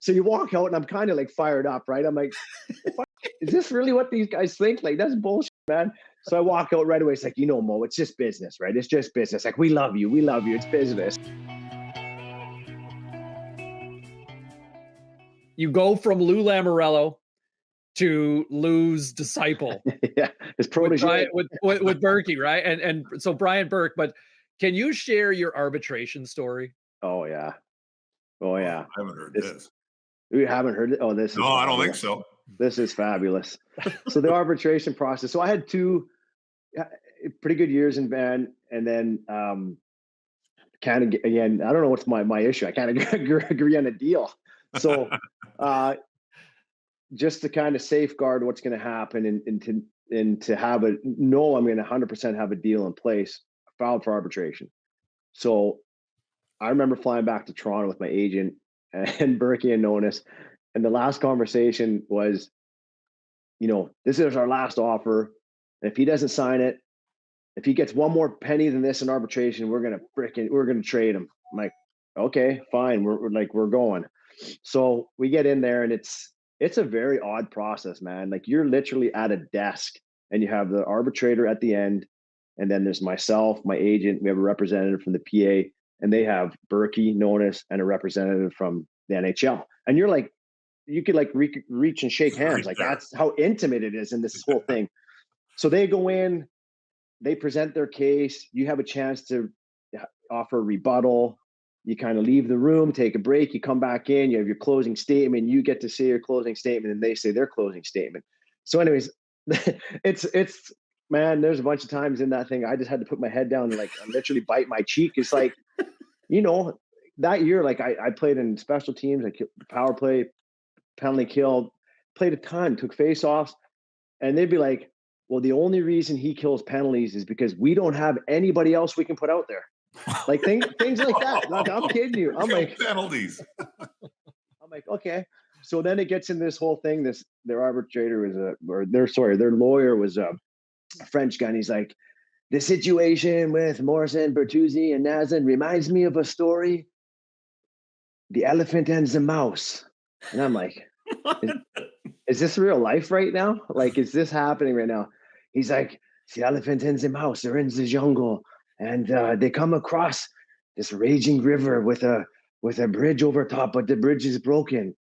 So you walk out and I'm kind of like fired up, right? I'm like, is this really what these guys think? Like, that's bullshit, man. So I walk out right away. It's like, Mo, it's just business, right? It's just business. Like, we love you. We love you. It's business. You go from Lou Lamoriello to Lou's disciple. Yeah, his protege. With Berkey, right? And so Brian Burke, but can you share your arbitration story? Oh, yeah. Oh, yeah. I haven't heard this. We haven't heard it? Oh, this is I don't think so. This is fabulous. So the arbitration process. So I had 2 pretty good years in Van, and then kind of, again, I don't know what's my issue. I kind of agree on a deal. So just to kind of safeguard what's going to happen and to have I'm going to 100% have a deal in place, I filed for arbitration. So I remember flying back to Toronto with my agent and Berkey and Nonis, and the last conversation was, this is our last offer. And if he doesn't sign it, if he gets one more penny than this in arbitration, we're gonna trade him. I'm like, okay, fine. We're going. So we get in there, and it's a very odd process, man. Like, you're literally at a desk, and you have the arbitrator at the end, and then there's myself, my agent. We have a representative from the PA, and they have Berkey, Nonis, and a representative from the NHL. And you're like, you could like reach and shake hands. Like, that's how intimate it is in this whole thing. So they go in, they present their case. You have a chance to offer a rebuttal. You kind of leave the room, take a break. You come back in, you have your closing statement. You get to say your closing statement, and they say their closing statement. So anyways, it's man, there's a bunch of times in that thing I just had to put my head down and like literally bite my cheek. It's like, that year, like I played in special teams, like power play, penalty kill, played a ton, took face-offs, and they'd be like, well, the only reason he kills penalties is because we don't have anybody else we can put out there. Like things like that. Like, I'm kidding you. I'm like, penalties. I'm like, okay. So then it gets in this whole thing. Their arbitrator was their lawyer was a French guy, and he's like, the situation with Morrison, Bertuzzi, and Naslund reminds me of a story, The Elephant and the Mouse. And I'm like, is this real life right now? Like, is this happening right now? He's like, the elephant and the mouse are in the jungle, and they come across this raging river with a bridge over top, but the bridge is broken,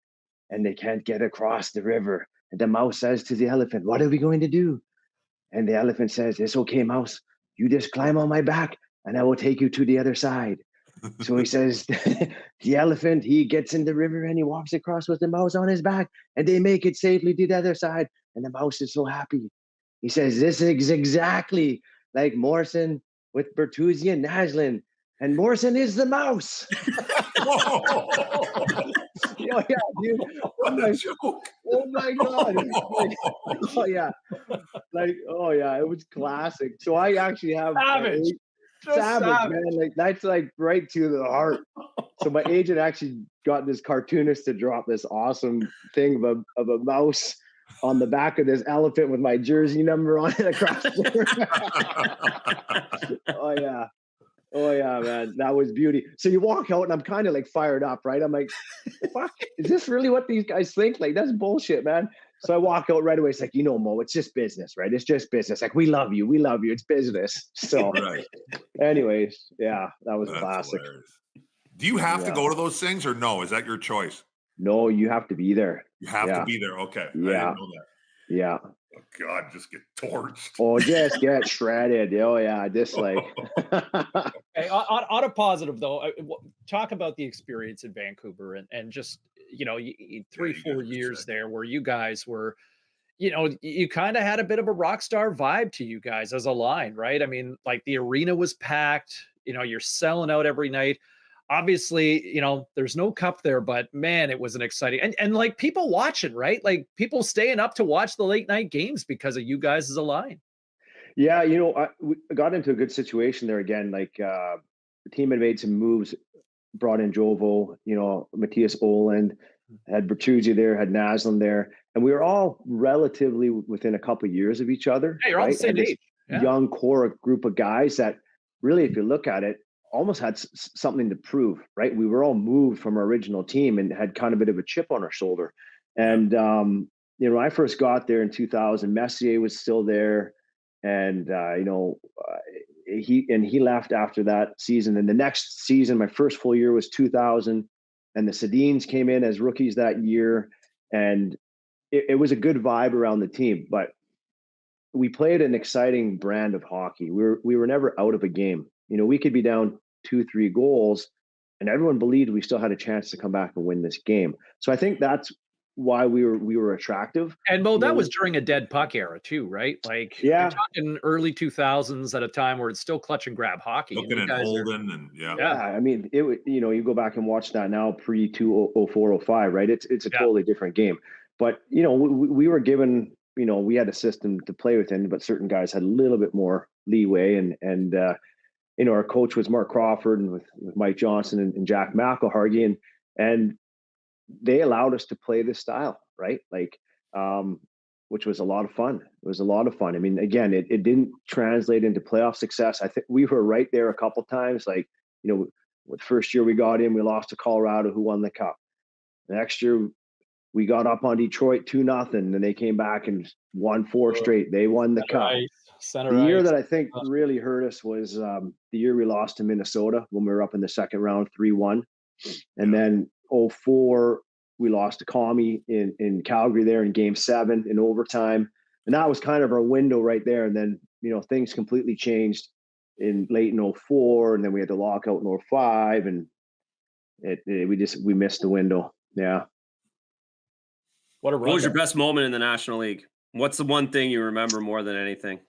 and they can't get across the river. And the mouse says to the elephant, what are we going to do? And the elephant says, it's okay, mouse. You just climb on my back, and I will take you to the other side. So he says, the elephant, he gets in the river and he walks across with the mouse on his back, and they make it safely to the other side. And the mouse is so happy. He says, this is exactly like Morrison with Bertuzzi and Naslund. And Morrison is the mouse. Oh, yeah, dude. Oh my God. Oh, yeah. Like, oh, yeah, it was classic. So I actually have savage, man. Like, that's like right to the heart. So my agent actually got this cartoonist to drop this awesome thing of a mouse on the back of this elephant with my jersey number on it across the Oh yeah, man. That was beauty. So you walk out and I'm kind of like fired up, right? I'm like, fuck, is this really what these guys think? Like, that's bullshit, man. So I walk out right away. It's like, Mo, it's just business, right? It's just business. Like, we love you. We love you. It's business. So anyways, yeah, that was classic. Hilarious. Do you have to go to those things or no? Is that your choice? No, you have to be there. You have to be there. Okay. Yeah. I didn't know that. Yeah. Oh God, just get torched. Oh, just get shredded. Oh yeah, just like. Hey, on a positive though, talk about the experience in Vancouver and just 3-4 years there where you guys were, you kind of had a bit of a rock star vibe to you guys as a line, right? I mean, like the arena was packed. You're selling out every night. Obviously, there's no cup there, but man, it was an exciting and like people watching, right? Like people staying up to watch the late night games because of you guys as a line. Yeah, we got into a good situation there again. Like the team had made some moves, brought in Jovo, Matthias Oland, had Bertuzzi there, had Naslund there, and we were all relatively within a couple of years of each other. Hey, you're all the same age. Young core group of guys that really, if you look at it, almost had something to prove, right? We were all moved from our original team and had kind of a bit of a chip on our shoulder. And, you know, when I first got there in 2000, Messier was still there. And, you know, he left after that season. And the next season, my first full year was 2000. And the Sedins came in as rookies that year. And it was a good vibe around the team. But we played an exciting brand of hockey. We were never out of a game. You know, we could be down 2-3 goals, and everyone believed we still had a chance to come back and win this game. So I think that's why we were attractive. And Mo, that was during a dead puck era too, right? Like, yeah, you're talking early 2000s at a time where it's still clutch and grab hockey. Looking at Holden and I mean, you know, you go back and watch that now pre 2004-05, right? It's a totally different game. But you know, we were given, you know, we had a system to play within, but certain guys had a little bit more leeway. And you know, our coach was Mark Crawford and with Mike Johnson and Jack McElhargy, and they allowed us to play this style, right? Like, which was a lot of fun. It was a lot of fun. I mean, again, it didn't translate into playoff success. I think we were right there a couple times. Like, you know, the first year we got in, we lost to Colorado, who won the cup. The next year, we got up on Detroit 2-0, and they came back and won 4 straight. They won the cup. The year that I think really hurt us was the year we lost to Minnesota when we were up in the second round 3-1. And then 2004, we lost to Commie in Calgary there in game 7 in overtime. And that was kind of our window right there. And then, you know, things completely changed in late in 2004. And then we had the lockout in 2005. And we missed the window. Yeah. What was your best moment in the National League? What's the one thing you remember more than anything?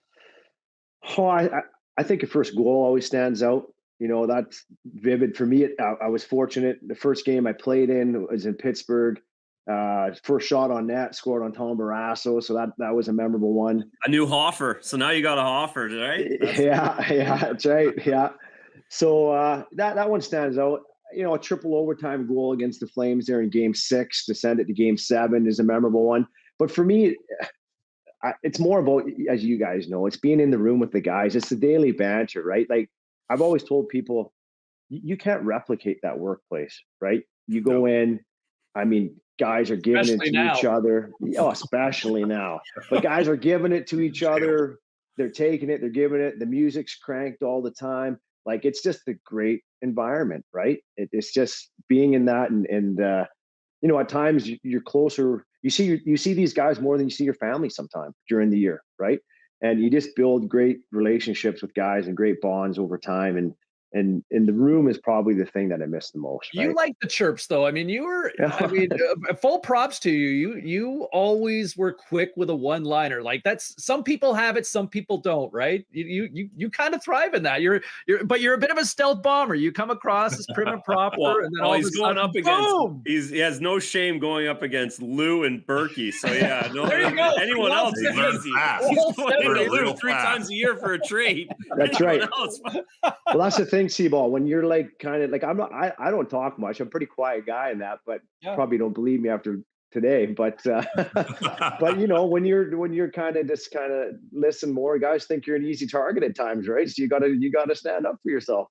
Oh, I think a first goal always stands out. You know, that's vivid for me. I was fortunate. The first game I played in was in Pittsburgh. First shot on net, scored on Tom Barrasso. So that was a memorable one. A new Hoffer. So now you got a Hoffer, right? Yeah, that's right. Yeah. So that one stands out. You know, a triple overtime goal against the Flames there in game 6 to send it to game 7 is a memorable one. But for me, it's more about, as you guys know, it's being in the room with the guys. It's the daily banter, right? Like I've always told people, you can't replicate that workplace, right? You go in, I mean, guys are giving it to each other. Oh, especially now. But guys are giving it to each other. They're taking it. They're giving it. The music's cranked all the time. Like it's just a great environment, right? It's just being in that, and you know, at times you're closer. You see these guys more than you see your family sometimes during the year, right? And you just build great relationships with guys and great bonds over time. And the room is probably the thing that I miss the most. Right? You like the chirps, though. I mean, full props to you. You always were quick with a one-liner. Like that's, some people have it, some people don't, right? You kind of thrive in that. But you're a bit of a stealth bomber. You come across as prim and proper, and then he's going up against. He has no shame going up against Lou and Berkey. So yeah, no, anyone else is easy. He's going into Lou 3 times a year for a trade. That's right. Well, that's the thing, Seaball. When you're like kind of like I don't talk much. I'm a pretty quiet guy in that, but probably don't believe me after today. But but you know, when you're kind of just kind of listen more, guys think you're an easy target at times, right? So you gotta stand up for yourself.